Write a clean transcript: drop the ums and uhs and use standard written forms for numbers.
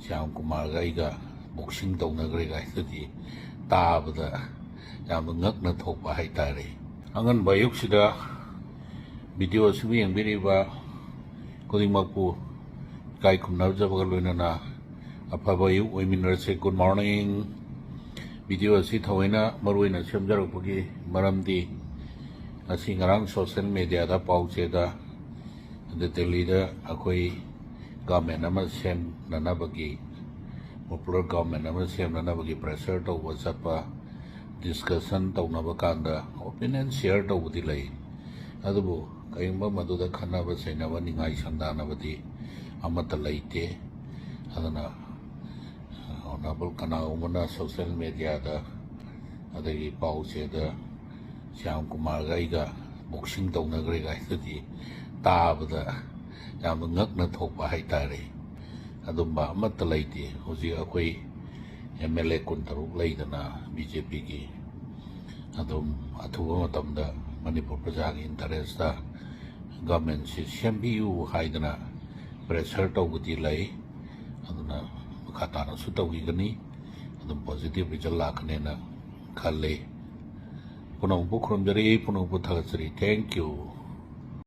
ꯁ꯭ꯌꯥꯝ ꯀꯨꯃꯥꯔꯒ ꯑꯩꯒ ꯕꯣꯛꯁꯤꯡ ꯇꯧꯅꯈ꯭ꯔꯦ ꯀꯥꯏꯗꯨꯗꯤ ꯇꯥꯕꯗ ꯌꯥꯝꯅ ꯉꯛꯅ ꯊꯣꯛꯄ ꯍꯥꯏꯇꯥꯔꯦ꯫ ꯑꯉꯟꯕ ꯑꯌꯨꯛꯁꯤꯗ ꯚꯤꯗꯤꯑꯣ ꯑꯁꯤꯕꯨ ꯌꯦꯡꯕꯤꯔꯤꯕ ꯈꯨꯗꯤꯡꯃꯛꯄꯨ ꯏꯀꯥꯏ ꯈꯨꯝꯅꯖꯕꯒ ꯂꯣꯏꯅꯅ ꯑꯐꯕ ꯑꯌꯨꯛ ꯑꯣꯏꯃꯤꯟꯅꯔꯁꯦ꯫ Good morning. ꯚꯤꯗꯤꯑꯣ ꯑꯁꯤ ꯊꯑꯣꯏꯅ ꯃꯔꯨꯑꯣꯏꯅ ꯁꯦꯝꯖꯔꯛꯄꯒꯤ ꯃꯔꯝꯗꯤ ꯉꯁꯤ ꯉꯔꯥꯡ ꯁꯣꯁꯤꯌꯦꯜ ꯃꯦꯗꯤꯌꯥꯗ ꯄꯥꯎꯆꯦꯗ ꯗꯦꯜꯂꯤꯗ ꯑꯩꯈꯣꯏ ꯒꯚꯔꯟꯃꯦꯟꯠ ꯑꯃ ꯁꯦꯝꯅꯅꯕꯒꯤ ꯄꯣꯄꯨꯂꯔ ꯒꯚꯔꯟꯃꯦꯟꯠ ꯑꯃ ꯁꯦꯝꯅꯅꯕꯒꯤ ꯄ꯭ꯔꯦꯁꯔ ꯇꯧꯕ ꯆꯠꯄ, ꯗꯤꯁꯀꯁꯟ ꯇꯧꯅꯕ ꯀꯥꯟꯗ ꯑꯣꯄꯤꯅꯤꯌꯟ ꯁꯤꯌꯔ ꯇꯧꯕꯗꯤ ꯂꯩ, ꯑꯗꯨꯕꯨ ꯀꯔꯤꯒꯨꯝꯕ ꯃꯗꯨꯗ ꯈꯟꯅꯕ ꯆꯩꯅꯕ ꯅꯤꯡꯉꯥꯏ ꯁꯪꯗꯥꯅꯕꯗꯤ ꯑꯃꯠꯇ ꯂꯩꯇꯦ꯫ ꯑꯗꯨꯅ ꯑꯣꯅꯔꯦꯕꯜ ꯀꯅꯥꯒꯨꯝꯕꯅ ꯁꯣꯁꯤꯌꯦꯜ ꯃꯦꯗꯤꯌꯥꯗ ꯑꯗꯒꯤ ꯄꯥꯎꯆꯦꯗ ꯁ꯭ꯌꯥꯝ ꯀꯨꯃꯥꯔꯒ ꯑꯩꯒ ꯕꯣꯛꯁꯤꯡ ꯇꯧꯅꯈ꯭ꯔꯦ ꯀꯥꯏꯗꯨꯗꯤ ꯇꯥꯕꯗ ꯌꯥꯝꯅ ꯉꯛꯅ ꯊꯣꯛꯄ ꯍꯥꯏꯇꯥꯔꯦ꯫ ꯑꯗꯨꯝꯕ ꯑꯃꯠꯇ ꯂꯩꯇꯦ꯫ ꯍꯧꯖꯤꯛ ꯑꯩꯈꯣꯏ MLA 23 ꯂꯩꯗꯅ BJPꯒꯤ ꯑꯗꯨꯝ ꯑꯊꯨꯕ ꯃꯇꯝꯗ ꯃꯅꯤꯄꯨꯔ ꯄ꯭ꯔꯖꯥꯒꯤ ꯏꯟꯇꯔꯦꯁꯇ ꯒꯚꯔꯟꯃꯦꯟꯠꯁꯤ ꯁꯦꯝꯕꯤꯌꯨ ꯍꯥꯏꯗꯅ ꯄ꯭ꯔꯦꯁꯔ ꯇꯧꯕꯗꯤ ꯂꯩ꯫ ꯑꯗꯨꯅ ꯃꯈꯥ ꯇꯥꯅꯁꯨ ꯇꯧꯈꯤꯒꯅꯤ, ꯑꯗꯨꯝ ꯄꯣꯖꯤꯇꯤꯚ ꯔꯤꯖꯜ ꯂꯥꯛꯀꯅꯦꯅ ꯈꯜꯂꯤ꯫ ꯄꯨꯝꯅꯃꯛꯄꯨ ꯈꯨꯔꯨꯝꯖꯔꯤ, ꯄꯨꯝꯅꯃꯛꯄꯨ ꯊꯥꯒꯠꯆꯔꯤ꯫ Thank you.